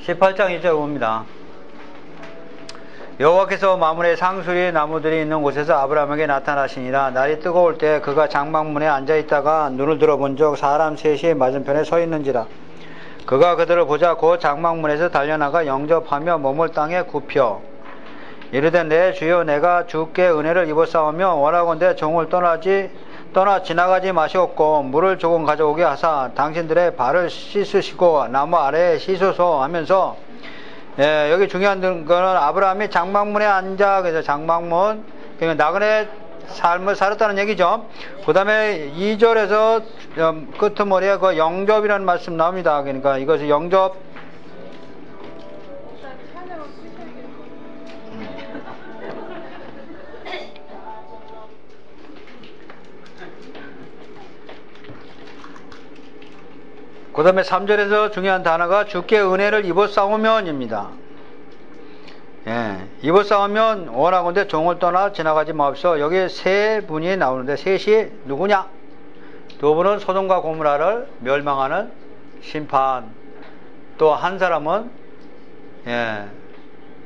18장 1절 봅니다. 여호와께서 마므레 상수리 나무들이 있는 곳에서 아브라함에게 나타나시니라. 날이 뜨거울 때 그가 장막문에 앉아있다가 눈을 들어본즉 사람 셋이 맞은편에 서 있는지라. 그가 그들을 보자 곧 장막문에서 달려나가 영접하며 몸을 땅에 굽혀 이르되 내 주여 내가 주께 은혜를 입었사오며 원하건대 종을 떠나 지나가지 마시옵고 물을 조금 가져오게 하사 당신들의 발을 씻으시고 나무 아래에 씻소서 하면서, 여기 중요한 거는 아브라함이 장막문에 앉아, 그래서 장막문, 그러니까 나그네 삶을 살았다는 얘기죠. 그 다음에 2절에서 끄트머리에 그 영접이라는 말씀 나옵니다. 그러니까 이것이 영접, 그 다음에 3절에서 중요한 단어가 주께 은혜를 입었사오면입니다. 입었사오면 원하건대 종을 떠나 지나가지 마옵소서. 여기 세 분이 나오는데 셋이 누구냐? 두 분은 소돔과 고모라를 멸망하는 심판, 또 한 사람은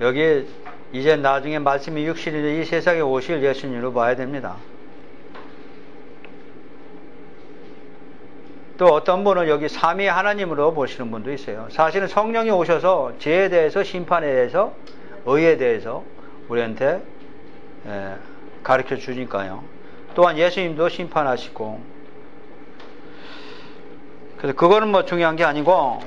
여기 이제 나중에 말씀이 육신이 이 세상에 오실 예수님으로 봐야 됩니다. 또 어떤 분은 여기 삼위 하나님으로 보시는 분도 있어요. 사실은 성령이 오셔서 죄에 대해서, 심판에 대해서, 의에 대해서 우리한테 가르쳐 주니까요. 또한 예수님도 심판하시고, 그래서 그거는 뭐 중요한 게 아니고,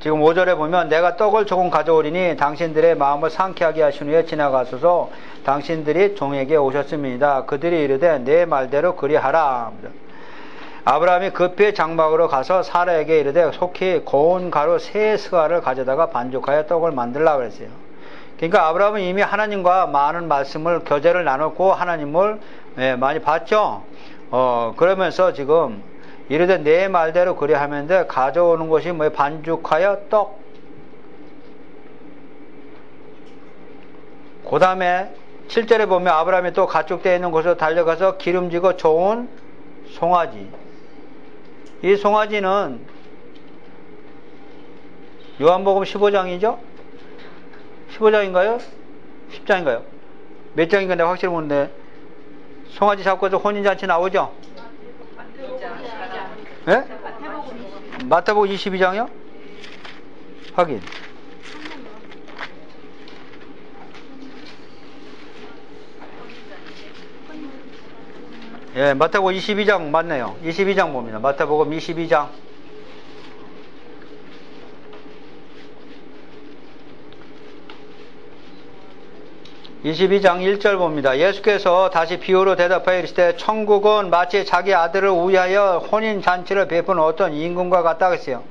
지금 5절에 보면 내가 떡을 조금 가져오리니 당신들의 마음을 상쾌하게 하신 후에 지나가소서. 당신들이 종에게 오셨습니다. 그들이 이르되 내 말대로 그리하라. 아브라함이 급히 장막으로 가서 사라에게 이르되 속히 고운 가루 3스가를 가져다가 반죽하여 떡을 만들라 그랬어요. 그러니까 아브라함은 이미 하나님과 많은 말씀을, 교제를 나눴고 하나님을 많이 봤죠. 그러면서 지금 이르되 내 말대로 그리하면데 가져오는 것이 뭐 반죽하여 떡. 그 다음에 7절에 보면 아브라함이 또 가축되어 있는 곳으로 달려가서 기름지고 좋은 송아지. 이 송아지는 요한복음 15장이죠? 15장인가요? 10장인가요? 몇 장인가 내가 확실히 모르는데 송아지 잡고서 혼인잔치 나오죠? 예? 마태복음 22장이요? 확인. 마태복음 22장 맞네요. 22장 봅니다. 마태복음 22장. 22장 1절 봅니다. 예수께서 다시 비유로 대답하여 이르시되 천국은 마치 자기 아들을 위하여 혼인잔치를 베푸는 어떤 임금과 같다 그랬어요.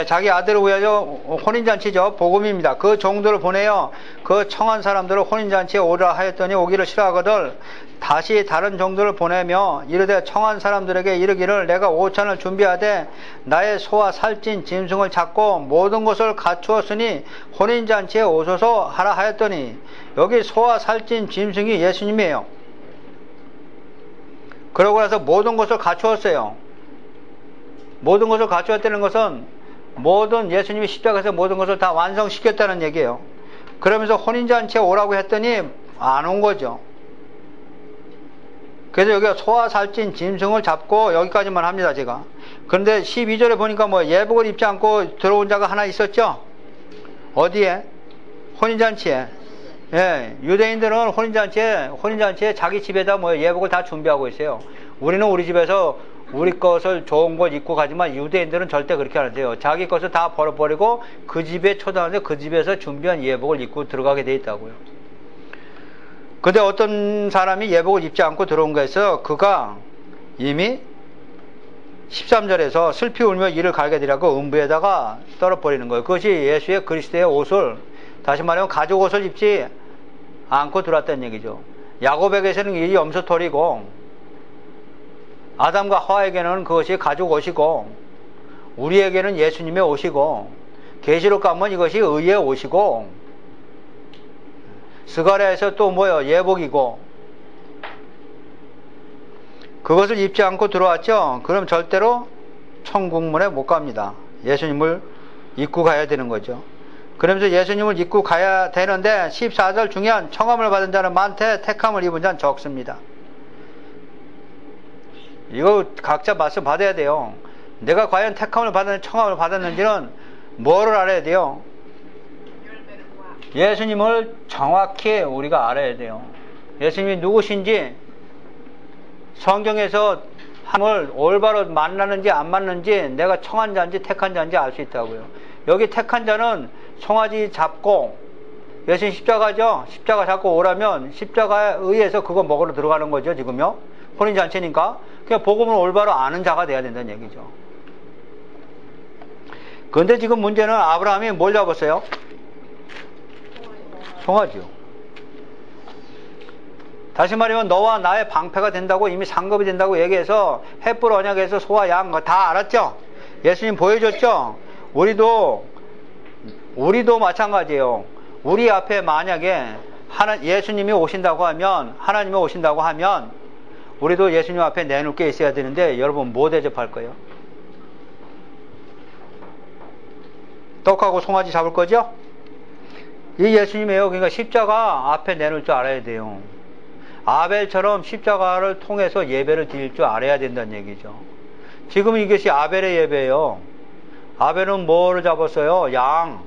자기 아들을 위하여 혼인잔치죠. 복음입니다. 그 종들을 보내어 그 청한 사람들을 혼인잔치에 오라 하였더니 오기를 싫어하거든 다시 다른 종들을 보내며 이르되 청한 사람들에게 이르기를 내가 오찬을 준비하되 나의 소와 살찐 짐승을 잡고 모든 것을 갖추었으니 혼인잔치에 오소서 하라 하였더니 여기 소와 살찐 짐승이 예수님이에요. 그러고 나서 모든 것을 갖추었어요. 모든 것을 갖추었다는 것은 모든 예수님이 십자가에서 모든 것을 다 완성시켰다는 얘기예요. 그러면서 혼인잔치에 오라고 했더니 안 온 거죠. 그래서 여기가 소와 살찐 짐승을 잡고 여기까지만 합니다 제가. 그런데 12절에 보니까 뭐 예복을 입지 않고 들어온 자가 하나 있었죠. 어디에? 혼인잔치에. 유대인들은 혼인잔치에 자기 집에다 뭐 예복을 다 준비하고 있어요. 우리는 우리 집에서 우리 것을 좋은 것 입고 가지만 유대인들은 절대 그렇게 안 하세요. 자기 것을 다 버려버리고 그 집에 초대하는데 그 집에서 준비한 예복을 입고 들어가게 돼 있다고요. 근데 어떤 사람이 예복을 입지 않고 들어온 거에서 그가 이미 13절에서 슬피 울며 이를 갈게 되라고 음부에다가 떨어버리는 거예요. 그것이 예수의 그리스도의 옷을, 다시 말하면 가죽 옷을 입지 않고 들어왔다는 얘기죠. 야곱에게서는 이 염소털이고 아담과 하와에게는 그것이 가죽 옷이고 우리에게는 예수님의 옷이고 계시록 가면 이것이 의의 옷이고 스가랴에서 또 뭐요? 예복이고 그것을 입지 않고 들어왔죠. 그럼 절대로 천국문에 못 갑니다. 예수님을 입고 가야 되는 거죠. 그러면서 예수님을 입고 가야 되는데 14절 중요한 청함을 받은 자는 많되 택함을 입은 자는 적습니다. 이거 각자 말씀 받아야 돼요. 내가 과연 택함을 받았는지 청함을 받았는지는 뭐를 알아야 돼요? 예수님을 정확히 우리가 알아야 돼요. 예수님이 누구신지 성경에서 함을 올바로 만나는지 안 만나는지 내가 청한 자인지 택한 자인지 알 수 있다고요. 여기 택한 자는 송아지 잡고 예수님 십자가죠. 십자가 잡고 오라면 십자가에 의해서 그거 먹으러 들어가는 거죠. 지금요. 혼인잔치니까. 그냥 복음을 올바로 아는 자가 돼야 된다는 얘기죠. 그런데 지금 문제는 아브라함이 뭘 잡았어요? 송아지요. 다시 말하면 너와 나의 방패가 된다고 이미 상급이 된다고 얘기해서 햇불 언약에서 소와 양 다 알았죠? 예수님 보여줬죠? 우리도 마찬가지예요. 우리 앞에 만약에 예수님이 오신다고 하면, 하나님이 오신다고 하면 우리도 예수님 앞에 내놓을 게 있어야 되는데 여러분 뭐 대접할 거예요? 떡하고 송아지 잡을 거죠? 이 예수님이에요. 그러니까 십자가 앞에 내놓을 줄 알아야 돼요. 아벨처럼 십자가를 통해서 예배를 드릴 줄 알아야 된다는 얘기죠. 지금 이것이 아벨의 예배예요. 아벨은 뭐를 잡았어요? 양.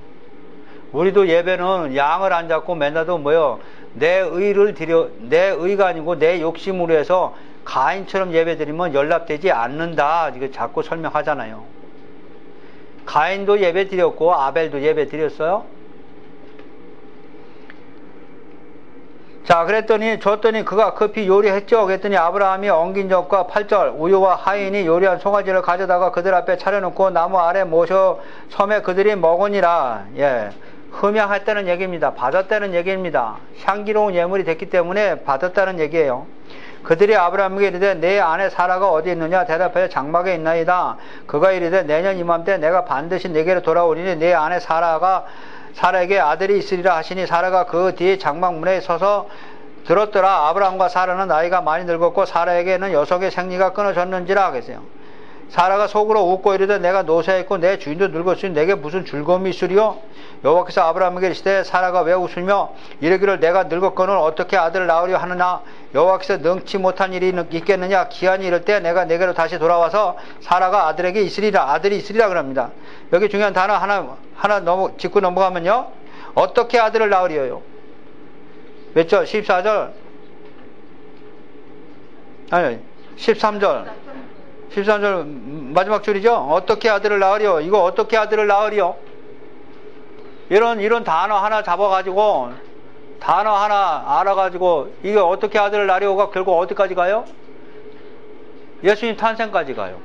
우리도 예배는 양을 안 잡고 맨날도 뭐요? 내 의가 아니고 내 욕심으로 해서 가인처럼 예배 드리면 연락되지 않는다. 이거 자꾸 설명하잖아요. 가인도 예배 드렸고 아벨도 예배 드렸어요. 자, 줬더니 그가 급히 요리했죠. 그랬더니 아브라함이 엉긴 젖과 8절 우유와 하인이 요리한 송아지를 가져다가 그들 앞에 차려놓고 나무 아래 모셔 섬에 그들이 먹으니라. 예, 흠양했다는 얘기입니다. 받았다는 얘기입니다. 향기로운 예물이 됐기 때문에 받았다는 얘기예요. 그들이 아브라함에게 이르되 내 아내 사라가 어디 있느냐? 대답하여 장막에 있나이다. 그가 이르되 내년 이맘때 내가 반드시 내게로 돌아오리니 내 아내 사라에게 아들이 있으리라 하시니 사라가 그 뒤에 장막문에 서서 들었더라. 아브라함과 사라는 나이가 많이 늙었고 사라에게는 여성의 생리가 끊어졌는지라 하겠어요. 사라가 속으로 웃고 이르되 내가 노쇠했고 내 주인도 늙었으니 내게 무슨 즐거움이 있으리요? 여호와께서 아브라함에게 이르시되 사라가 왜 웃으며 이르기를 내가 늙었거늘 어떻게 아들을 낳으려 하느냐? 여호와께서 능치 못한 일이 있겠느냐? 기한이 이를 때 내가 내게로 다시 돌아와서 사라가 아들이 있으리라 그럽니다. 여기 중요한 단어 하나 짚고 넘어가면요. 어떻게 아들을 낳으리요? 몇 절? 14절? 아니 13절 마지막 줄이죠. 어떻게 아들을 낳으리요? 이거 어떻게 아들을 낳으리요? 이런 단어 하나 잡아가지고 단어 하나 알아가지고 이게 어떻게 아들을 낳으려고가 결국 어디까지 가요? 예수님 탄생까지 가요.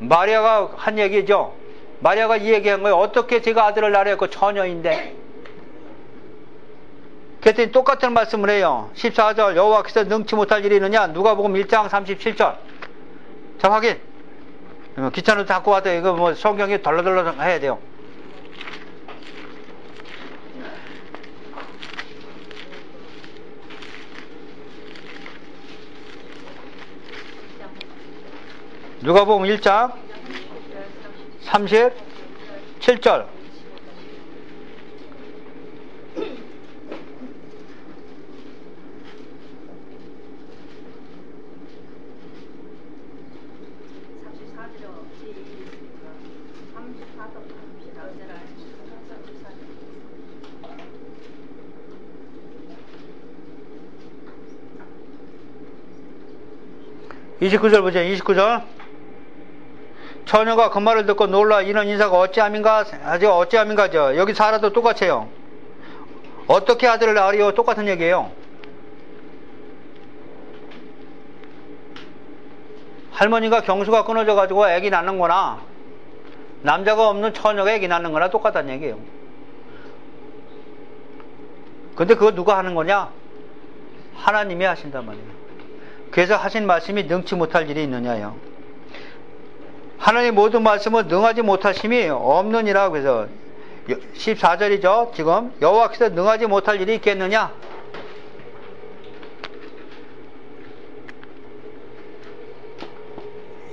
마리아가 한 얘기죠. 마리아가 이 얘기한 거예요. 어떻게 제가 아들을 낳으려 했고 처녀인데. 그랬더니 똑같은 말씀을 해요. 14절 여호와께서 능치 못할 일이 있느냐? 누가복음 1장 37절. 자, 확인. 귀찮아도 자꾸 와도 이거 뭐 성경이 덜러덜러 해야 돼요. 누가복음 1장 37절. (29절) 보죠. 29절. 처녀가 그 말을 듣고 놀라 이런 인사가 어찌함인가죠. 여기 사라도 똑같아요. 어떻게 아들을 낳으리요? 똑같은 얘기예요. 할머니가 경수가 끊어져 가지고 애기 낳는 거나 남자가 없는 처녀가 애기 낳는 거나 똑같다는 얘기예요. 근데 그거 누가 하는 거냐? 하나님이 하신단 말이에요. 그래서 하신 말씀이 능치 못할 일이 있느냐요. 하나님 모든 말씀은 능하지 못하심이 없느니라. 그래서 14절이죠. 지금 여호와께서 능하지 못할 일이 있겠느냐?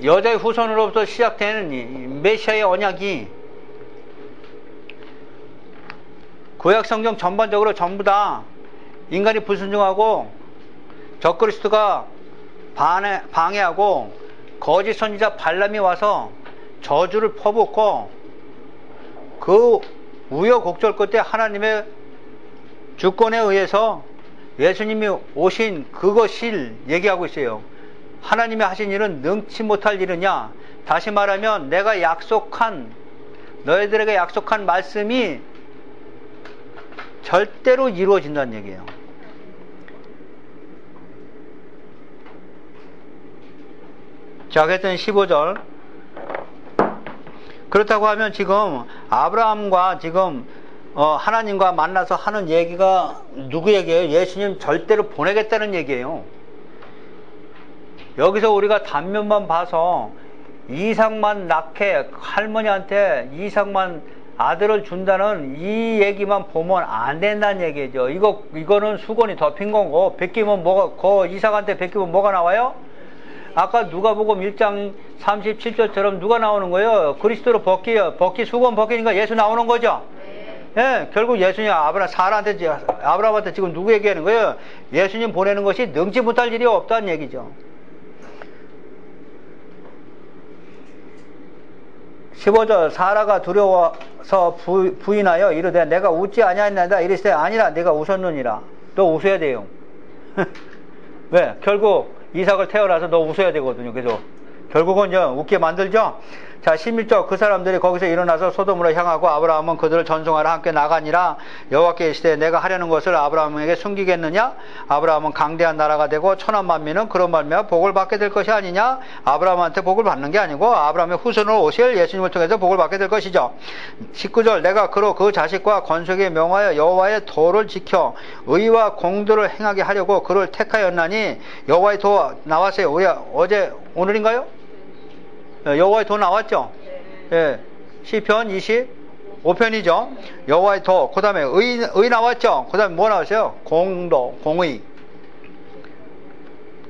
여자의 후손으로부터 시작되는 이 메시아의 언약이 구약 성경 전반적으로 전부 다 인간이 불순종하고 적그리스도가 방해하고 거짓 선지자 발람이 와서 저주를 퍼붓고 그 우여곡절 끝에 하나님의 주권에 의해서 예수님이 오신 그것을 얘기하고 있어요. 하나님이 하신 일은 능치 못할 일이냐? 다시 말하면 내가 너희들에게 약속한 말씀이 절대로 이루어진다는 얘기예요. 자, 그랬더니 15절. 그렇다고 하면 지금 아브라함과 지금 하나님과 만나서 하는 얘기가 누구 얘기예요? 예수님 절대로 보내겠다는 얘기예요. 여기서 우리가 단면만 봐서 이삭만 낳게 할머니한테 이삭만 아들을 준다는 이 얘기만 보면 안 된다는 얘기죠. 이거는 수건이 덮인 거고, 베끼면 이삭한테 베끼면 뭐가 나와요? 아까 누가복음 1장 37절처럼 누가 나오는 거예요? 그리스도로 수건 벗기니까 예수 나오는 거죠? 예, 결국 예수님 아브라함한테 지금 누구 얘기하는 거예요? 예수님 보내는 것이 능지 못할 일이 없다는 얘기죠. 15절. 사라가 두려워서 부인하여 이르되 내가 웃지 아니하였나이다 이르시되 아니라 내가 웃었느니라. 너 웃어야 돼요. 왜? 결국 이삭을 태어나서 너 웃어야 되거든요. 그래서 결국은 이제 웃게 만들죠. 자, 16절. 그 사람들이 거기서 일어나서 소돔으로 향하고 아브라함은 그들을 전송하러 함께 나가니라. 여호와께 이르시되 내가 하려는 것을 아브라함에게 숨기겠느냐? 아브라함은 강대한 나라가 되고 천한 만민은 그런 말미암아 복을 받게 될 것이 아니냐? 아브라함한테 복을 받는 게 아니고 아브라함의 후손으로 오실 예수님을 통해서 복을 받게 될 것이죠. 19절. 내가 그로 그 자식과 건속에 명하여 여호와의 도를 지켜 의와 공도를 행하게 하려고 그를 택하였나니. 여호와의 도 나왔어요. 우리 오늘인가요? 여호와의 도 나왔죠? 예. 시편 25편이죠? 여호와의 도. 그 다음에 의 나왔죠? 그 다음에 뭐 나왔어요? 공도, 공의.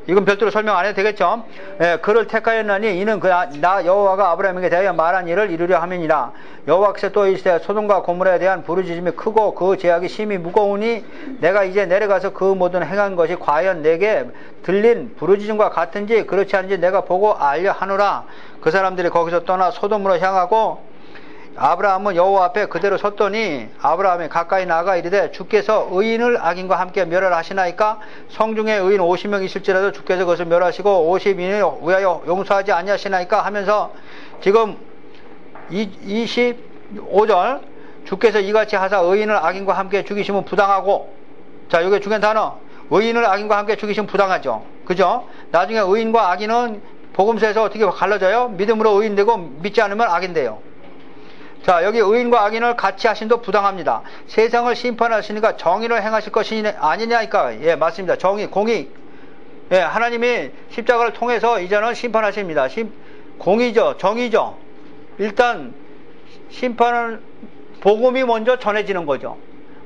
이건 별도로 설명 안 해도 되겠죠? 예, 그를 택하였나니 이는 나 여호와가 아브라함에게 대하여 말한 일을 이루려 함이니라. 여호와께서 또 이르시되 소돔과 고모라에 대한 부르짖음이 크고 그 죄악이 심히 무거우니 내가 이제 내려가서 그 모든 행한 것이 과연 내게 들린 부르짖음과 같은지 그렇지 않은지 내가 보고 알려 하노라. 그 사람들이 거기서 떠나 소돔으로 향하고 아브라함은 여호와 앞에 그대로 섰더니 아브라함이 가까이 나아가 이르되 주께서 의인을 악인과 함께 멸하시나이까? 성중에 의인 50명 있을지라도 주께서 그것을 멸하시고 50인을 위하여 용서하지 아니하시나이까? 하면서 지금 25절. 주께서 이같이 하사 의인을 악인과 함께 죽이시면 부당하고. 자, 여기 중요한 단어. 의인을 악인과 함께 죽이시면 부당하죠. 그죠? 나중에 의인과 악인은 복음서에서 어떻게 갈라져요? 믿음으로 의인되고 믿지 않으면 악인돼요. 자, 여기 의인과 악인을 같이 하신도 부당합니다. 세상을 심판하시니까 정의를 행하실 것이 아니냐니까. 예, 맞습니다. 정의, 공의. 예, 하나님이 십자가를 통해서 이제는 심판하십니다. 공의죠. 정의죠. 일단 심판은 복음이 먼저 전해지는 거죠.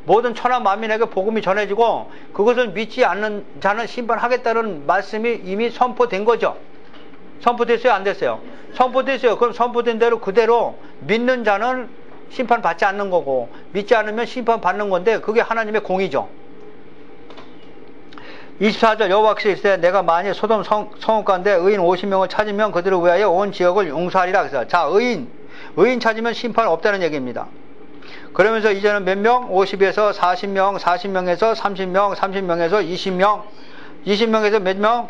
모든 천하 만민에게 복음이 전해지고 그것을 믿지 않는 자는 심판하겠다는 말씀이 이미 선포된 거죠. 선포됐어요? 안 됐어요? 선포됐어요. 그럼 선포된 대로 그대로 믿는 자는 심판받지 않는 거고 믿지 않으면 심판받는 건데 그게 하나님의 공의죠. 24절. 여호와께서 이르시되 내가 만일 소돔 성읍 가운데 의인 50명을 찾으면 그들을 위하여 온 지역을 용서하리라. 그래서 자, 의인 찾으면 심판 없다는 얘기입니다. 그러면서 이제는 몇 명? 50에서 40명, 40명에서 30명, 30명에서 20명, 20명에서 몇 명?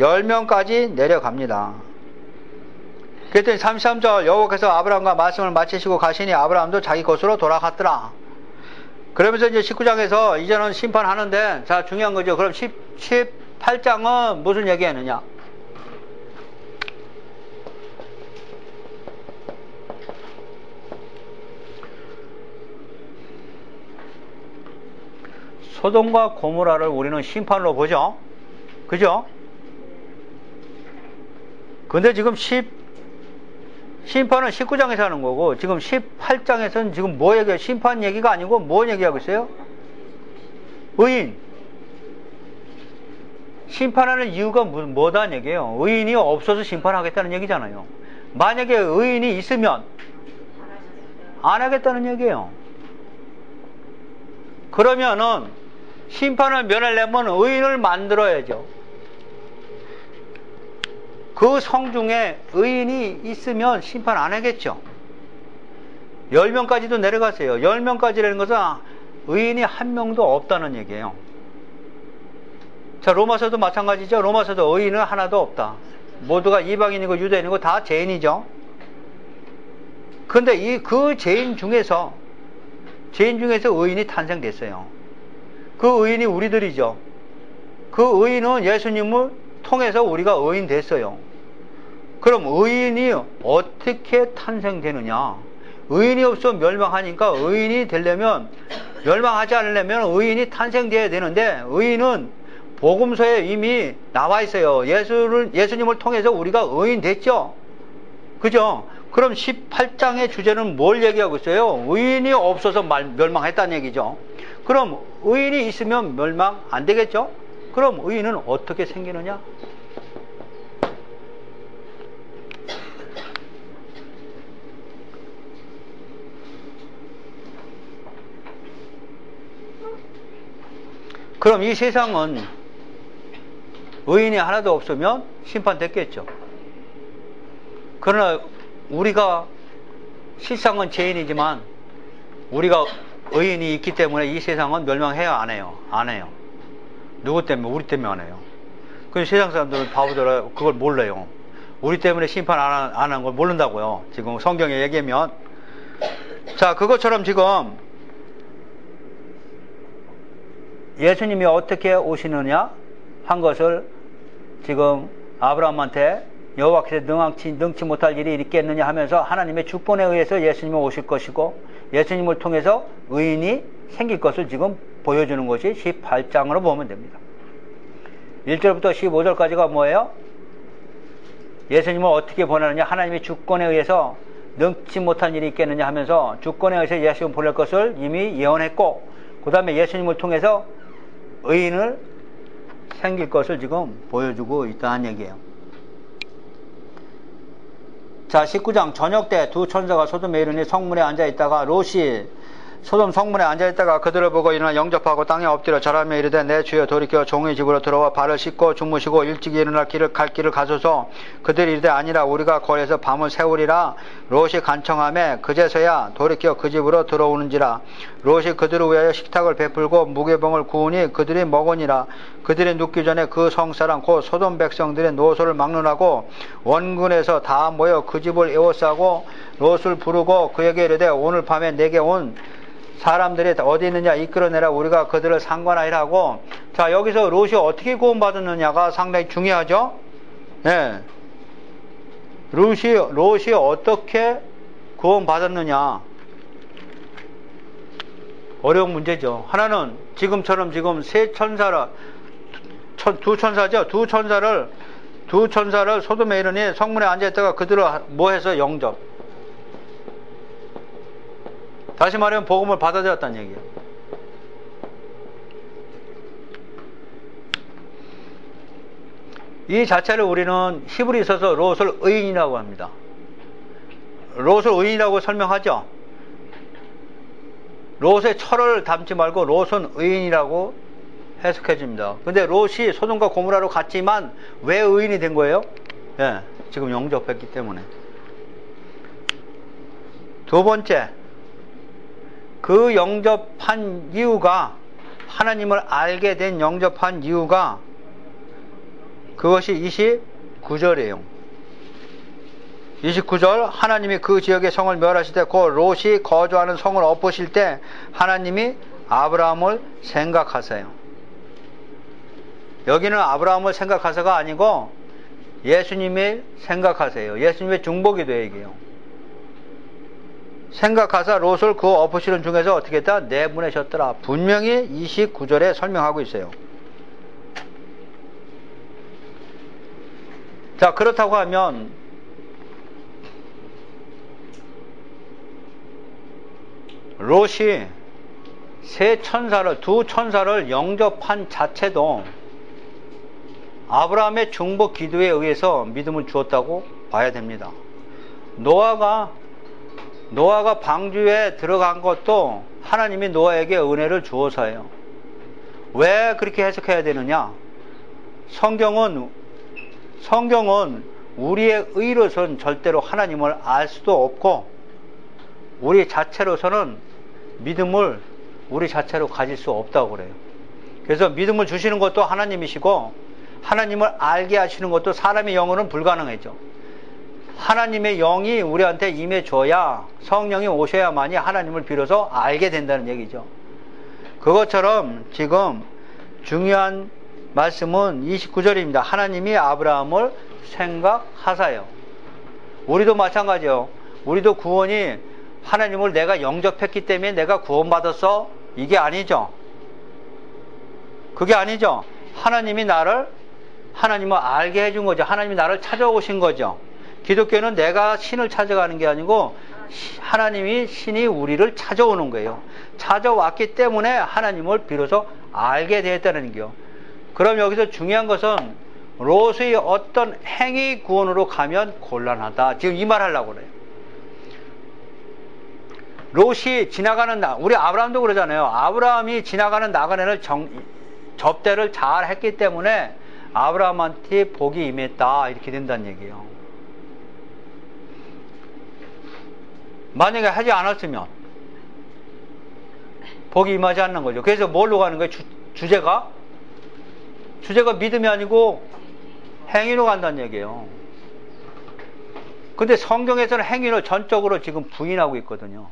10명까지 내려갑니다. 그랬더니 33절. 여호와께서 아브라함과 말씀을 마치시고 가시니 아브라함도 자기 곳으로 돌아갔더라. 그러면서 이제 19장에서 이제는 심판하는데, 자, 중요한 거죠. 그럼 18장은 무슨 얘기하느냐? 소돔과 고모라를 우리는 심판으로 보죠. 그죠? 근데 지금 심판은 19장에서 하는 거고 지금 18장에서는 지금 뭐 얘기해요? 심판 얘기가 아니고 뭐 얘기하고 있어요? 의인. 심판하는 이유가 뭐다는 얘기예요? 의인이 없어서 심판하겠다는 얘기잖아요. 만약에 의인이 있으면 안 하겠다는 얘기예요. 그러면은 심판을 면하려면 의인을 만들어야죠. 그 성 중에 의인이 있으면 심판 안 하겠죠. 10명까지도 내려갔어요. 10명까지라는 것은 의인이 한 명도 없다는 얘기예요. 자, 로마서도 마찬가지죠. 로마서도 의인은 하나도 없다. 모두가 이방인이고 유대인이고 다 죄인이죠. 근데 그 죄인 중에서 의인이 탄생됐어요. 그 의인이 우리들이죠. 그 의인은 예수님을 통해서 우리가 의인 됐어요. 그럼 의인이 어떻게 탄생되느냐? 의인이 없으면 멸망하니까 의인이 되려면, 멸망하지 않으려면 의인이 탄생돼야 되는데, 의인은 복음서에 이미 나와 있어요. 예수님을 통해서 우리가 의인 됐죠? 그죠? 그럼 18장의 주제는 뭘 얘기하고 있어요? 의인이 없어서 멸망했다는 얘기죠. 그럼 의인이 있으면 멸망 안 되겠죠? 그럼 의인은 어떻게 생기느냐? 그럼 이 세상은 의인이 하나도 없으면 심판됐겠죠. 그러나 우리가 실상은 죄인이지만 우리가 의인이 있기 때문에 이 세상은 멸망해요, 안 해요? 안 해요. 누구 때문에? 우리 때문에 안 해요. 그 세상 사람들은 바보들은 그걸 몰라요. 우리 때문에 심판 안 하는 걸 모른다고요. 지금 성경에 얘기하면. 자, 그것처럼 지금 예수님이 어떻게 오시느냐 한 것을 지금 아브라함한테 여호와께서 능치 못할 일이 있겠느냐 하면서 하나님의 주권에 의해서 예수님이 오실 것이고 예수님을 통해서 의인이 생길 것을 지금 보여주는 것이 18장으로 보면 됩니다. 1절부터 15절까지가 뭐예요? 예수님을 어떻게 보내느냐, 하나님의 주권에 의해서 능치 못할 일이 있겠느냐 하면서 주권에 의해서 예수님을 보낼 것을 이미 예언했고, 그 다음에 예수님을 통해서 의인을 생길 것을 지금 보여주고 있다는 얘기예요. 자, 19장 저녁 때 두 천사가 소돔에 이르니 성문에 앉아있다가 롯이 소돔 성문에 앉아있다가 그들을 보고 일어나 영접하고 땅에 엎드려 절하며 이르되 내 주여 돌이켜 종의 집으로 들어와 발을 씻고 주무시고 일찍 일어나 갈 길을 가소서. 그들이 이르되 아니라 우리가 거리에서 밤을 새우리라. 롯이 간청하매 그제서야 돌이켜 그 집으로 들어오는지라. 롯이 그들을 위하여 식탁을 베풀고 무게병을 구우니 그들이 먹으니라. 그들이 눕기 전에 그 성사람 곧 소돔 백성들의 노소를 막론하고 원군에서 다 모여 그 집을 에워싸고 롯을 부르고 그에게 이르되 오늘 밤에 내게 온 사람들이 어디 있느냐 이끌어내라. 우리가 그들을 상관하리라 하고. 자, 여기서 롯이 어떻게 구원받았느냐가 상당히 중요하죠. 네. 롯이 어떻게 구원받았느냐, 어려운 문제죠. 하나는 지금처럼 지금 세 천사를, 두 천사죠. 두 천사를 소돔에 이르니 성문에 앉아있다가 그들을 뭐 해서 영접. 다시 말하면 복음을 받아들였다는 얘기예요. 이 자체를 우리는 히브리서서 롯을 의인이라고 합니다. 롯을 의인이라고 설명하죠. 롯의 철을 담지 말고 롯은 의인이라고 해석해 줍니다. 근데 롯이 소돔과 고모라로 갔지만 왜 의인이 된 거예요? 예, 지금 영접했기 때문에. 두 번째, 그 영접한 이유가, 하나님을 알게 된 영접한 이유가 그것이 29절이에요. 29절, 하나님이 그 지역의 성을 멸하실 때 곧 롯이 거주하는 성을 엎으실 때 하나님이 아브라함을 생각하세요. 여기는 아브라함을 생각하세가 아니고 예수님이 생각하세요. 예수님의 중보기도 얘기해요. 생각하사 롯을 그 엎으시는 중에서 어떻게 했다? 내보내셨더라. 분명히 29절에 설명하고 있어요. 자, 그렇다고 하면 롯이 두 천사를 영접한 자체도 아브라함의 중복 기도에 의해서 믿음을 주었다고 봐야 됩니다. 노아가 방주에 들어간 것도 하나님이 노아에게 은혜를 주어서예요. 왜 그렇게 해석해야 되느냐? 성경은 우리의 의로선 절대로 하나님을 알 수도 없고, 우리 자체로서는 믿음을 우리 자체로 가질 수 없다고 그래요. 그래서 믿음을 주시는 것도 하나님이시고, 하나님을 알게 하시는 것도 사람의 영으로는 불가능하죠. 하나님의 영이 우리한테 임해줘야, 성령이 오셔야만이 하나님을 비로소 알게 된다는 얘기죠. 그것처럼 지금 중요한 말씀은 29절입니다. 하나님이 아브라함을 생각하사요. 우리도 마찬가지요. 우리도 구원이 하나님을 내가 영접했기 때문에 내가 구원받았어? 이게 아니죠. 그게 아니죠. 하나님을 알게 해준 거죠. 하나님이 나를 찾아오신 거죠. 기독교는 내가 신을 찾아가는 게 아니고 신이 우리를 찾아오는 거예요. 찾아왔기 때문에 하나님을 비로소 알게 되었다는 거예요. 그럼 여기서 중요한 것은 롯의 어떤 행위 구원으로 가면 곤란하다. 지금 이 말 하려고 그래요. 롯이 지나가는 우리 아브라함도 그러잖아요. 아브라함이 지나가는 나그네를 접대를 잘 했기 때문에 아브라함한테 복이 임했다. 이렇게 된다는 얘기예요. 만약에 하지 않았으면 복이 임하지 않는 거죠. 그래서 뭘로 가는 거예요? 주제가 믿음이 아니고 행위로 간다는 얘기예요. 근데 성경에서는 행위를 전적으로 지금 부인하고 있거든요.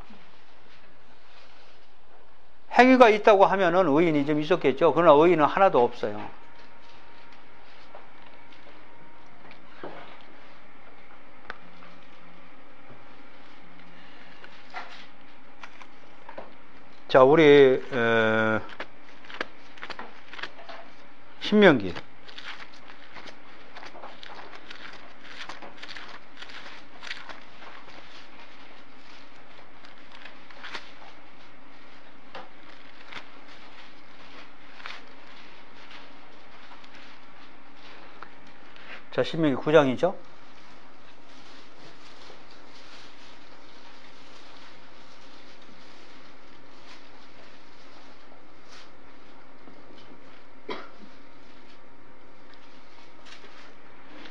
행위가 있다고 하면은 의인이 좀 있었겠죠. 그러나 의인은 하나도 없어요. 자, 우리 신명기 자, 신명기 9장이죠.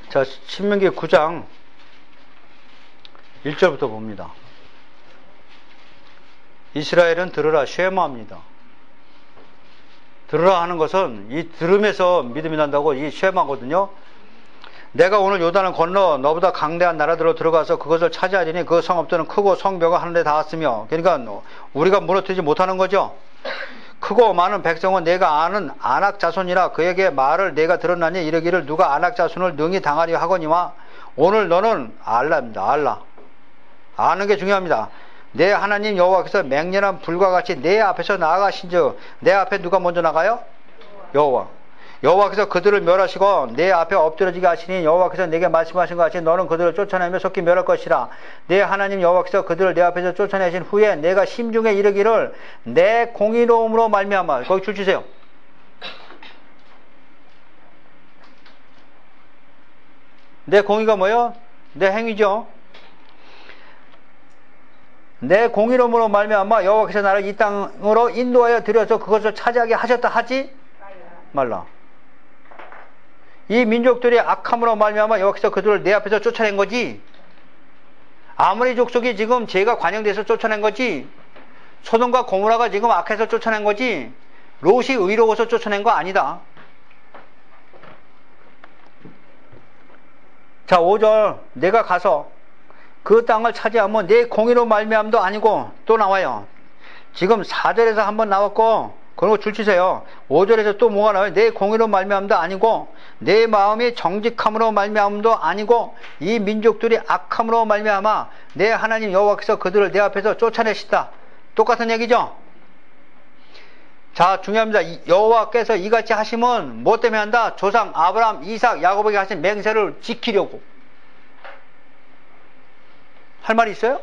자, 신명기 9장 1절부터 봅니다. 이스라엘은 들으라 쉐마합니다. 들으라 하는 것은 이 들음에서 믿음이 난다고 이 쉐마거든요. 내가 오늘 요단을 건너 너보다 강대한 나라들로 들어가서 그것을 차지하리니 그 성읍들은 크고 성벽은 하늘에 닿았으며, 그러니까 우리가 무너뜨리지 못하는 거죠. 크고 많은 백성은 내가 아는 아낙 자손이라 그에게 말을 내가 들었나니 이르기를 누가 아낙 자손을 능히 당하려 하거니와 오늘 너는 알라입니다. 알라. 아는 게 중요합니다. 내 하나님 여호와께서 맹렬한 불과 같이 내 앞에서 나아가신즉 내 앞에 누가 먼저 나가요? 여호와께서 그들을 멸하시고 내 앞에 엎드러지게 하시니 여호와께서 내게 말씀하신 것 같이 너는 그들을 쫓아내며 속히 멸할 것이라. 내 하나님 여호와께서 그들을 내 앞에서 쫓아내신 후에 내가 심중에 이르기를 내 공의로움으로 말미암아. 거기 줄 치세요. 내 공의가 뭐예요? 내 행위죠. 내 공의로움으로 말미암아 여호와께서 나를 이 땅으로 인도하여 들여서 그것을 차지하게 하셨다 하지 말라. 이 민족들이 악함으로 말미암아 여호와께서 그들을 내 앞에서 쫓아낸 거지. 아모리 족속이 지금 죄가 관영돼서 쫓아낸 거지. 소돔과 고모라가 지금 악해서 쫓아낸 거지. 롯이 의로워서 쫓아낸 거 아니다. 자, 5절 내가 가서 그 땅을 차지하면 내 공의로 말미암도 아니고, 또 나와요. 지금 4절에서 한번 나왔고, 그리고 줄 치세요. 5절에서 또 뭐가 나와요? 내 공의로 말미암도 아니고 내 마음이 정직함으로 말미암도 아니고 이 민족들이 악함으로 말미암아 내 하나님 여호와께서 그들을 내 앞에서 쫓아내시다. 똑같은 얘기죠. 자, 중요합니다. 여호와께서 이같이 하시면 뭐 때문에 한다? 조상 아브라함, 이삭, 야곱에게 하신 맹세를 지키려고. 할 말이 있어요?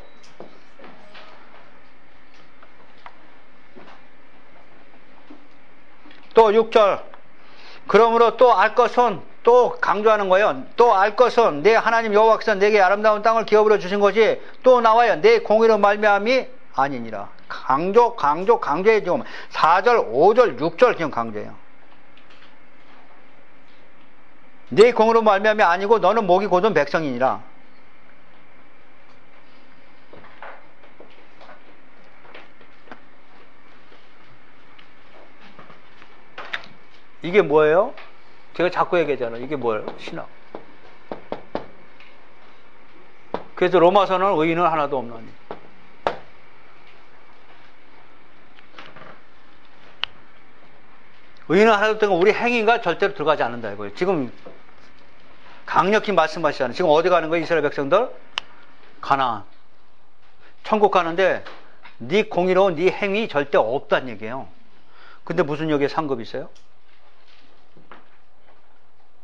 또 6절 그러므로 또 알 것은 또 강조하는 거예요. 또 알 것은 내 하나님 여호와께서 내게 아름다운 땅을 기업으로 주신 것이 또 나와요. 내 공의로 말미암이 아니니라. 강조해 지금 4절, 5절, 6절 지금 강조해요. 내 공의로 말미암이 아니고 너는 목이 곧은 백성이니라. 이게 뭐예요? 제가 자꾸 얘기하잖아요. 이게 뭐예요? 신학. 그래서 로마서는 의인은 하나도 없나니. 의인은 하나도 없다는 건 우리 행위가 절대로 들어가지 않는다 이거예요. 지금 강력히 말씀하시잖아요. 지금 어디 가는 거예요? 이스라엘 백성들? 가나안. 천국 가는데 네 공의로운 네 행위 절대 없다는 얘기예요. 근데 무슨 여기에 상급이 있어요?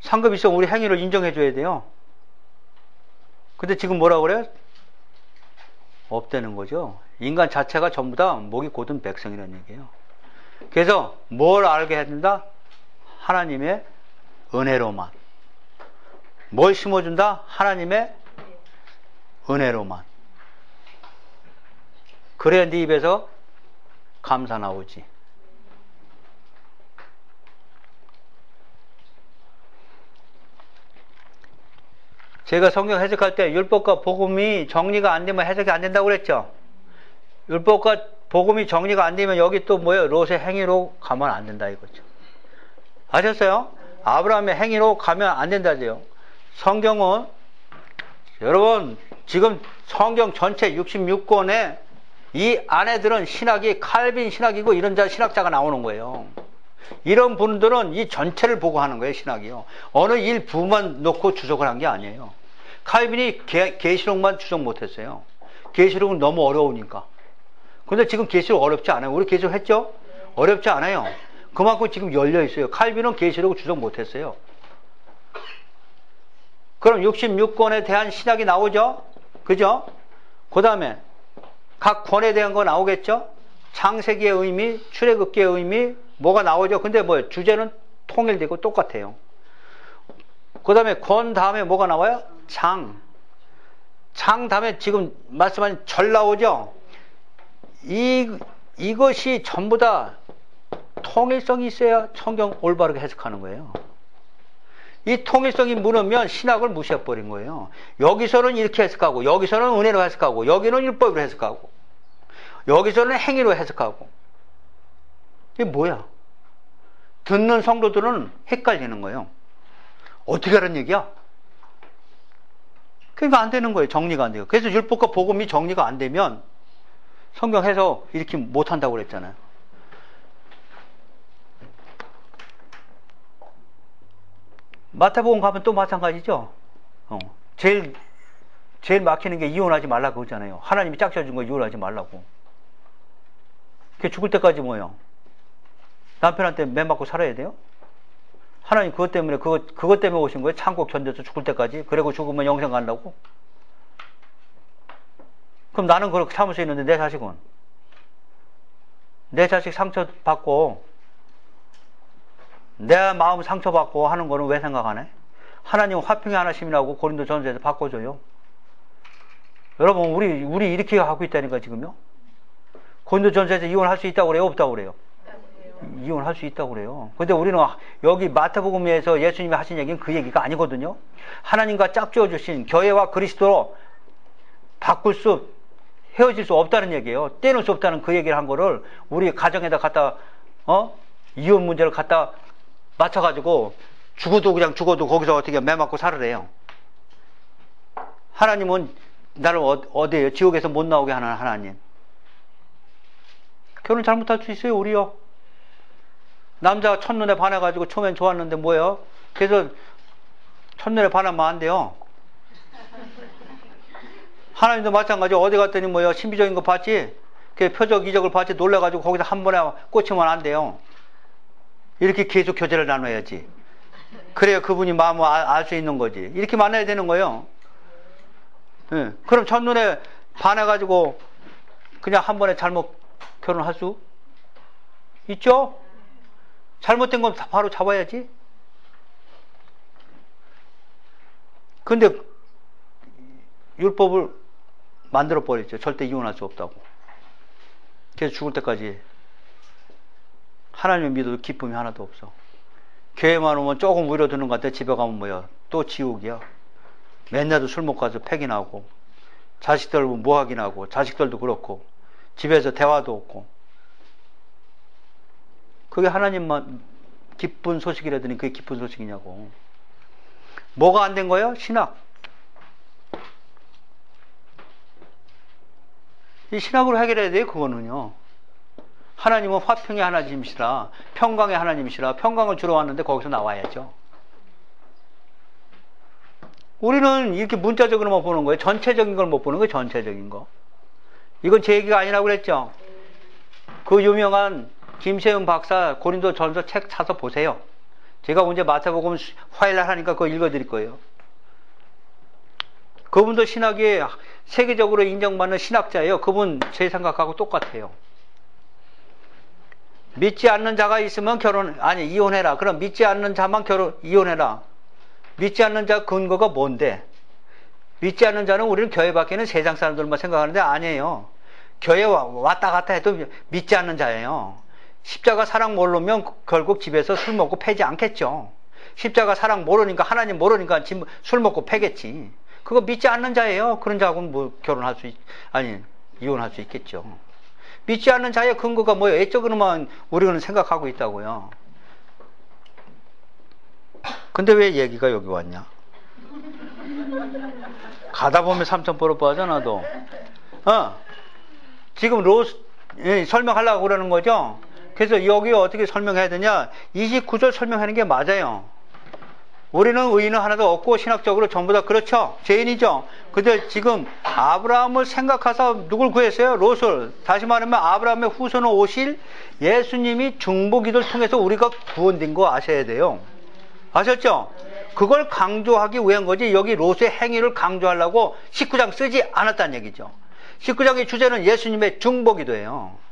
상급이 있으면 우리 행위를 인정해 줘야 돼요. 근데 지금 뭐라고 그래요? 없다는 거죠. 인간 자체가 전부 다 목이 곧은 백성이라는 얘기예요. 그래서 뭘 알게 해야 된다? 하나님의 은혜로만. 뭘 심어준다? 하나님의 은혜로만. 그래야 네 입에서 감사 나오지. 제가 성경 해석할 때 율법과 복음이 정리가 안 되면 해석이 안 된다고 그랬죠. 율법과 복음이 정리가 안 되면 여기 또 뭐예요? 롯의 행위로 가면 안 된다 이거죠. 아셨어요? 아브라함의 행위로 가면 안 된다죠. 성경은 여러분 지금 성경 전체 66권에 이 안에 들은 신학이 칼빈 신학이고 이런 신학자가 나오는 거예요. 이런 분들은 이 전체를 보고 하는 거예요. 신학이요. 어느 일부만 놓고 주석을 한 게 아니에요. 칼빈이 계시록만 주석 못했어요. 계시록은 너무 어려우니까. 근데 지금 계시록 어렵지 않아요. 우리 계시록 했죠? 어렵지 않아요. 그만큼 지금 열려 있어요. 칼빈은 계시록을 주석 못했어요. 그럼 66권에 대한 신학이 나오죠? 그죠? 그 다음에 각 권에 대한 거 나오겠죠? 창세기의 의미, 출애굽기의 의미, 뭐가 나오죠? 근데 뭐 주제는 통일되고 똑같아요. 그 다음에 권 다음에 뭐가 나와요? 장. 장 다음에 지금 말씀하신 절 나오죠? 이것이 전부 다 통일성이 있어야 성경 올바르게 해석하는 거예요. 이 통일성이 무너면 신학을 무시해버린 거예요. 여기서는 이렇게 해석하고, 여기서는 은혜로 해석하고, 여기는 율법으로 해석하고, 여기서는 행위로 해석하고. 이게 뭐야? 듣는 성도들은 헷갈리는 거예요. 어떻게 하는 얘기야? 그러니까 안 되는 거예요. 정리가 안 돼요. 그래서 율법과 복음이 정리가 안 되면 성경 해석 이렇게 못한다고 그랬잖아요. 마태복음 가면 또 마찬가지죠. 제일 막히는 게 이혼하지 말라고 그러잖아요. 하나님이 짝져준 거 이혼하지 말라고. 그게 죽을 때까지 뭐예요? 남편한테 매 맞고 살아야 돼요? 하나님 그것 때문에 오신 거예요? 천국 견뎌서 죽을 때까지? 그리고 죽으면 영생 간다고? 그럼 나는 그렇게 참을 수 있는데 내 자식은? 내 자식 상처받고 내 마음 상처받고 하는 거는 왜 생각 안 해? 하나님은 화평의 하나심이라고 고린도전서에서 바꿔줘요. 여러분 우리 이렇게 하고 있다니까 지금요. 고린도전서에서 이혼할 수 있다고 그래요? 없다고 그래요? 이혼할 수 있다고 그래요. 근데 우리는 여기 마태복음에서 예수님이 하신 얘기는 그 얘기가 아니거든요. 하나님과 짝지어 주신 교회와 그리스도로 헤어질 수 없다는 얘기예요. 떼놓을 수 없다는 그 얘기를 한 거를 우리 가정에다 갖다 이혼 문제를 갖다 맞춰가지고 죽어도 거기서 어떻게 매 맞고 살으래요. 하나님은 나를 어디에요? 지옥에서 못 나오게 하는 하나님. 결혼 잘못할 수 있어요, 우리요. 남자가 첫눈에 반해가지고 처음엔 좋았는데 뭐예요? 그래서 첫눈에 반하면 안 돼요. 하나님도 마찬가지. 어디 갔더니 뭐예요? 신비적인 거 봤지? 그 표적 이적을 봤지? 놀라가지고 거기서 한 번에 꽂히면 안 돼요. 이렇게 계속 교제를 나눠야지. 그래야 그분이 마음을 알 수 있는 거지. 이렇게 만나야 되는 거예요. 네. 그럼 첫눈에 반해가지고 그냥 한 번에 잘못 결혼할 수 있죠? 잘못된 건 바로 잡아야지. 근데 율법을 만들어 버렸죠. 절대 이혼할 수 없다고. 그래서 죽을 때까지 하나님을 믿어도 기쁨이 하나도 없어. 교회만 오면 조금 위로드는 것 같아. 집에 가면 뭐야, 또 지옥이야. 맨날도 술 먹고 가서 팩이나고, 자식들 뭐하기나고, 자식들도 그렇고, 집에서 대화도 없고. 그게 하나님만 기쁜 소식이라더니 그게 기쁜 소식이냐고. 뭐가 안 된 거예요? 신학. 이 신학으로 해결해야 돼요. 그거는요. 하나님은 화평의 하나님이시라, 평강의 하나님이시라. 평강을 주러 왔는데 거기서 나와야죠. 우리는 이렇게 문자적으로만 보는 거예요. 전체적인 걸 못 보는 거예요. 전체적인 거. 이건 제 얘기가 아니라고 그랬죠. 그 유명한 김세훈 박사 고린도 전서 책 사서 보세요. 제가 언제 마태복음 화요일날 하니까 그거 읽어드릴 거예요. 그분도 신학이 세계적으로 인정받는 신학자예요. 그분 제 생각하고 똑같아요. 믿지 않는 자가 있으면 이혼해라. 그럼 믿지 않는 자만 이혼해라. 믿지 않는 자 근거가 뭔데? 믿지 않는 자는 우리는 교회 밖에는 세상 사람들만 생각하는데 아니에요. 교회 왔다 갔다 해도 믿지 않는 자예요. 십자가 사랑 모르면 결국 집에서 술 먹고 패지 않겠죠. 십자가 사랑 모르니까, 하나님 모르니까 술 먹고 패겠지. 그거 믿지 않는 자예요. 그런 자하고는 뭐 이혼할 수 있겠죠. 믿지 않는 자의 근거가 뭐예요? 애적으로만 우리는 생각하고 있다고요. 근데 왜 얘기가 여기 왔냐? 가다 보면 삼천포로 빠져나도. 지금 설명하려고 그러는 거죠? 그래서 여기 어떻게 설명해야 되냐? 29절 설명하는 게 맞아요. 우리는 의인은 하나도 없고 신학적으로 전부 다 그렇죠. 죄인이죠. 근데 지금 아브라함을 생각해서 누굴 구했어요? 롯을. 다시 말하면 아브라함의 후손으로 오실 예수님이 중보기도를 통해서 우리가 구원된 거 아셔야 돼요. 아셨죠? 그걸 강조하기 위한 거지. 여기 롯의 행위를 강조하려고 19장 쓰지 않았다는 얘기죠. 19장의 주제는 예수님의 중보기도예요.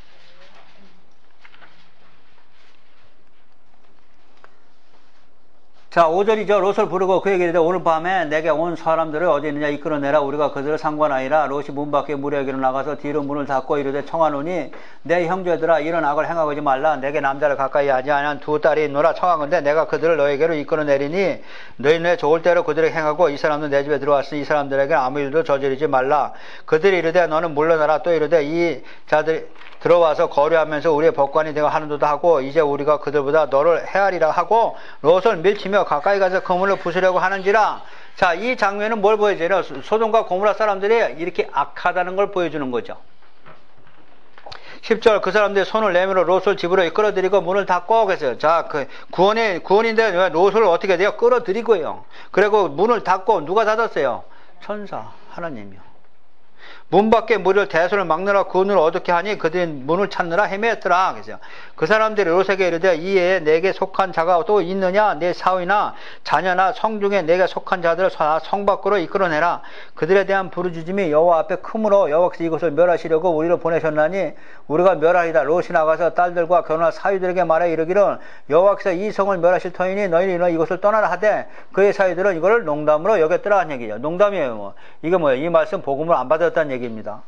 자, 5절이죠. 롯을 부르고 그에게 이르되 오늘 밤에 내게 온 사람들을 어디 있느냐 이끌어내라. 우리가 그들을 상관하이라. 롯이 문 밖에 무리에게로 나가서 뒤로 문을 닫고 이르되 청하노니 내 형제들아 이런 악을 행하지 말라. 내게 남자를 가까이 하지 아니한 두 딸이 있노라. 청하건대 내가 그들을 너에게로 이끌어내리니 너희는 좋을 대로 그들에게 행하고 이 사람도 내 집에 들어왔으니 이 사람들에게 아무 일도 저지르지 말라. 그들이 이르되 너는 물러나라. 또 이르되 이 자들이 들어와서 거류하면서 우리의 법관이 되어 하는도다 하고 이제 우리가 그들보다 너를 헤아리라 하고 롯을 밀치며 가까이 가서 그물을 부수려고 하는지라. 자, 이 장면은 뭘 보여줘요? 소돔과 고모라 사람들이 이렇게 악하다는 걸 보여주는 거죠. 10절 그 사람들이 손을 내밀어 롯을 집으로 끌어들이고 문을 닫고 그랬어요. 자, 그 구원인데 롯을 어떻게 돼요? 끌어들이고요. 그리고 문을 닫고 누가 닫았어요? 천사 하나님이요. 문 밖에 무리를 대손을 막느라 그 문을 어둡게 하니 그들이 문을 찾느라 헤매었더라. 그래서 그 사람들이 롯에게 이르되 이에 내게 속한 자가 또 있느냐? 내 사위나 자녀나 성중에 내게 속한 자들을 성 밖으로 이끌어내라. 그들에 대한 부르짖음이 여호와 앞에 크므로 여호와께서 이것을 멸하시려고 우리를 보내셨나니 우리가 멸하리다. 롯이 나가서 딸들과 결혼할 사위들에게 말해 이르기를 여호와께서 이 성을 멸하실 터이니 너희는 이것을 떠나라 하되 그의 사위들은 이거를 농담으로 여겼더라 하는 얘기죠. 농담이에요. 뭐. 이게 뭐예요? 이 말씀 복음을 안 받았다는 얘기입니다.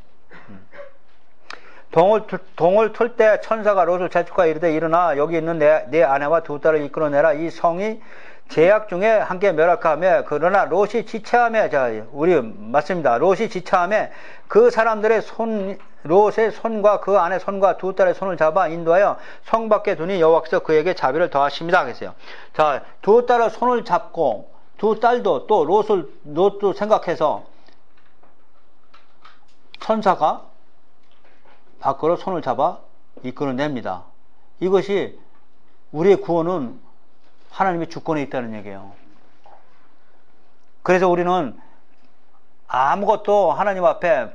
동을 틀 때 천사가 롯을 재촉하여 이르되 일어나 여기 있는 내 아내와 두 딸을 이끌어내라. 이 성이 제약 중에 함께 멸악하며 그러나 롯이 지체하며 자 우리 맞습니다. 롯이 지체하며 그 사람들의 롯의 손과 그 아내 손과 두 딸의 손을 잡아 인도하여 성 밖에 두니 여호와께서 그에게 자비를 더하십니다. 그랬어요. 자, 두 딸의 손을 잡고 두 딸도 또 롯도 생각해서 천사가 밖으로 손을 잡아 이끌어냅니다. 이것이 우리의 구원은 하나님의 주권에 있다는 얘기예요. 그래서 우리는 아무것도 하나님 앞에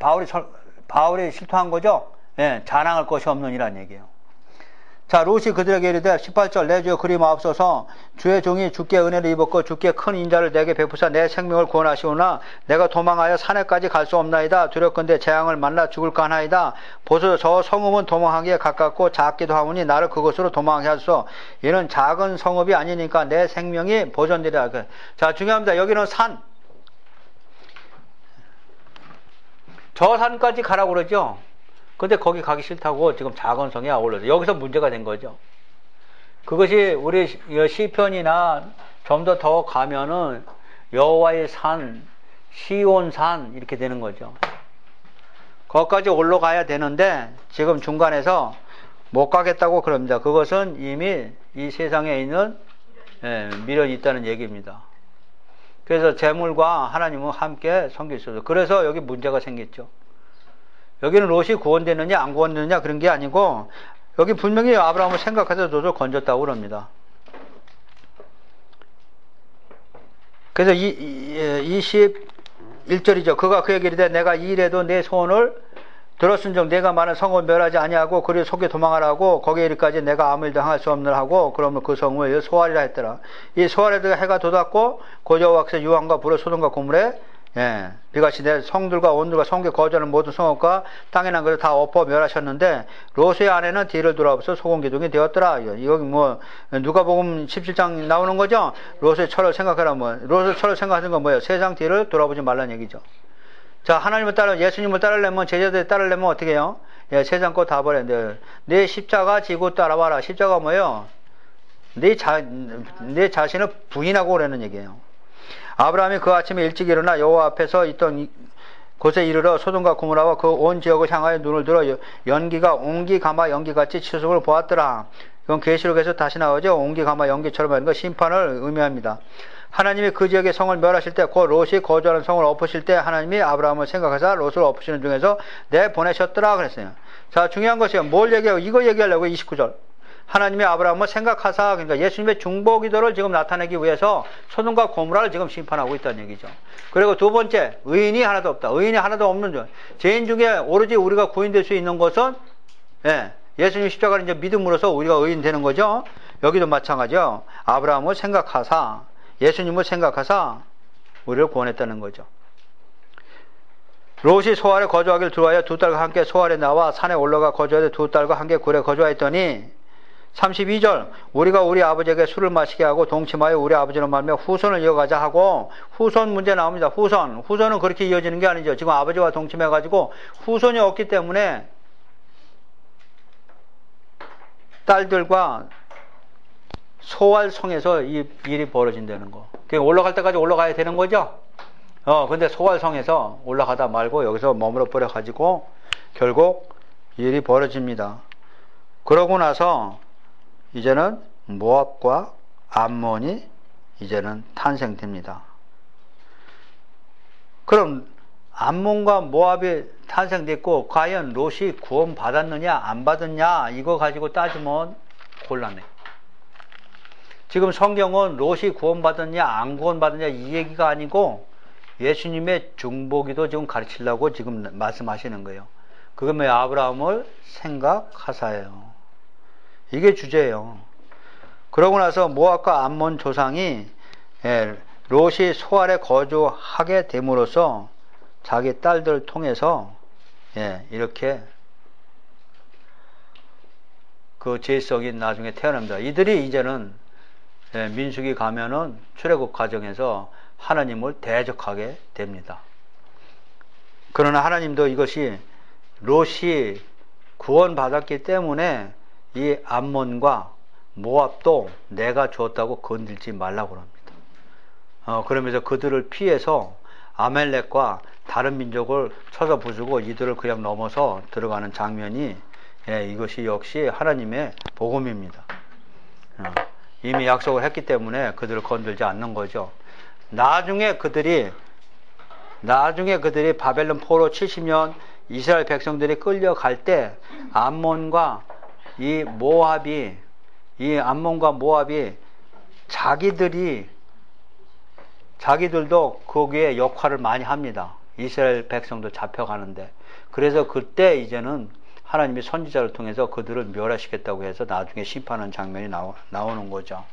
바울이 실토한 거죠. 예, 자랑할 것이 없는 이란 얘기예요. 자, 롯이 그들에게 이르되 18절 내 주여 그리 마옵소서. 주의 종이 주께 은혜를 입었고 주께 큰 인자를 내게 베푸사 내 생명을 구원하시오나 내가 도망하여 산에까지 갈 수 없나이다. 두렵건대 재앙을 만나 죽을까 하나이다. 보소서 저 성읍은 도망하기에 가깝고 작기도 하오니 나를 그곳으로 도망하게 하소서. 이는 작은 성읍이 아니니까 내 생명이 보존되리라. 자, 중요합니다. 여기는 산. 저 산까지 가라고 그러죠. 근데 거기 가기 싫다고 지금 작은 성에 아울러서 여기서 문제가 된 거죠. 그것이 우리 시편이나 좀 더 가면은 여호와의 산, 시온산 이렇게 되는 거죠. 거기까지 올라가야 되는데 지금 중간에서 못 가겠다고 그럽니다. 그것은 이미 이 세상에 있는 미련이 있다는 얘기입니다. 그래서 재물과 하나님은 함께 섬길 수 없어요. 그래서 여기 문제가 생겼죠. 여기는 롯이 구원되느냐 안 구원되느냐 그런 게 아니고 여기 분명히 아브라함을 생각해서 롯을 건졌다고 그럽니다. 그래서 21절이죠. 그가 그에게 이르되 내가 이 일에도 내 소원을 들었은즉 내가 많은 성을 멸하지 아니하고 그리 속에 도망하라고 거기에 이르기까지 내가 아무 일도 행할 수 없느라 하고 그러면 그 성을 소알이라 했더라. 이 소알에다가 해가 돋았고 고저와 악세 유황과 불의 소돔과 고물에 비같이 내 성들과 온들과 성계 거저는 모든 성읍과 땅에 난 것을 다 엎어 멸하셨는데 롯의 아내는 뒤를 돌아보서 소금기둥이 되었더라. 여기 뭐 누가복음 17장 나오는 거죠. 롯의 철을 생각하라. 뭐 롯의 철을 생각하는 건 뭐예요? 세상 뒤를 돌아보지 말라는 얘기죠. 자, 하나님을 따라 예수님을 따르려면 제자들 따르려면 어떻게 해요? 세상 거 다 버려야 돼. 내 십자가 지고 따라와라. 십자가 뭐예요? 내 자신을 부인하고 오라는 얘기예요. 아브라함이 그 아침에 일찍 일어나 여호와 앞에서 있던 곳에 이르러 소돔과 고모라와 그 온 지역을 향하여 눈을 들어 연기가 옹기 가마 연기같이 치솟음을 보았더라. 이건 계시록에서 다시 나오죠. 옹기 가마 연기처럼 하는 거 심판을 의미합니다. 하나님이 그 지역의 성을 멸하실 때 곧 롯이 거주하는 성을 엎으실 때 하나님이 아브라함을 생각하사 롯을 엎으시는 중에서 내보내셨더라 그랬어요. 자, 중요한 것이요. 뭘 얘기하고 이거 얘기하려고 29절. 하나님이 아브라함을 생각하사, 그러니까 예수님의 중보기도를 지금 나타내기 위해서 소돔과 고모라를 지금 심판하고 있다는 얘기죠. 그리고 두 번째, 의인이 하나도 없다. 의인이 하나도 없는 줄. 죄인 중에 오로지 우리가 구인될 수 있는 것은 예수님 십자가를 이제 믿음으로써 우리가 의인 되는 거죠. 여기도 마찬가지요. 아브라함을 생각하사, 예수님을 생각하사 우리를 구원했다는 거죠. 롯이 소알에 거주하기를 두려워하여 두 딸과 함께 소알에 나와 산에 올라가 거주하되 두 딸과 함께 굴에 거주하였더니 32절 우리가 우리 아버지에게 술을 마시게 하고 동침하여 우리 아버지는 말며 후손을 이어가자 하고 후손 문제 나옵니다. 후손은 그렇게 이어지는 게 아니죠. 지금 아버지와 동침해가지고 후손이 없기 때문에 딸들과 소알성에서 이 일이 벌어진다는 거. 그러니까 올라갈 때까지 올라가야 되는 거죠. 근데 소알성에서 올라가다 말고 여기서 머물러 버려 가지고 결국 일이 벌어집니다. 그러고 나서 이제는 모압과 암몬이 이제는 탄생됩니다. 그럼 암몬과 모압이 탄생됐고 과연 롯이 구원 받았느냐 안 받았냐 이거 가지고 따지면 곤란해. 지금 성경은 롯이 구원받았냐 안 구원받았냐 이 얘기가 아니고 예수님의 중보기도 지금 가르치려고 지금 말씀하시는 거예요. 그게 뭐 아브라함을 생각하사예요. 이게 주제예요. 그러고 나서 모압과 암몬 조상이 롯이 소알에 거주하게 됨으로써 자기 딸들을 통해서 이렇게 그 제성이 나중에 태어납니다. 이들이 이제는 민수기 가면은 출애굽 과정에서 하나님을 대적하게 됩니다. 그러나 하나님도 이것이 롯이 구원받았기 때문에 이 암몬과 모압도 내가 주었다고 건들지 말라고 합니다. 그러면서 그들을 피해서 아멜렉과 다른 민족을 쳐서 부수고 이들을 그냥 넘어서 들어가는 장면이 이것이 역시 하나님의 복음입니다. 이미 약속을 했기 때문에 그들을 건들지 않는 거죠. 나중에 그들이 바벨론 포로 70년 이스라엘 백성들이 끌려갈 때 암몬과 모압이 자기들도 거기에 역할을 많이 합니다. 이스라엘 백성도 잡혀가는데. 그래서 그때 이제는 하나님이 선지자를 통해서 그들을 멸하시겠다고 해서 나중에 심판하는 장면이 나오는 거죠.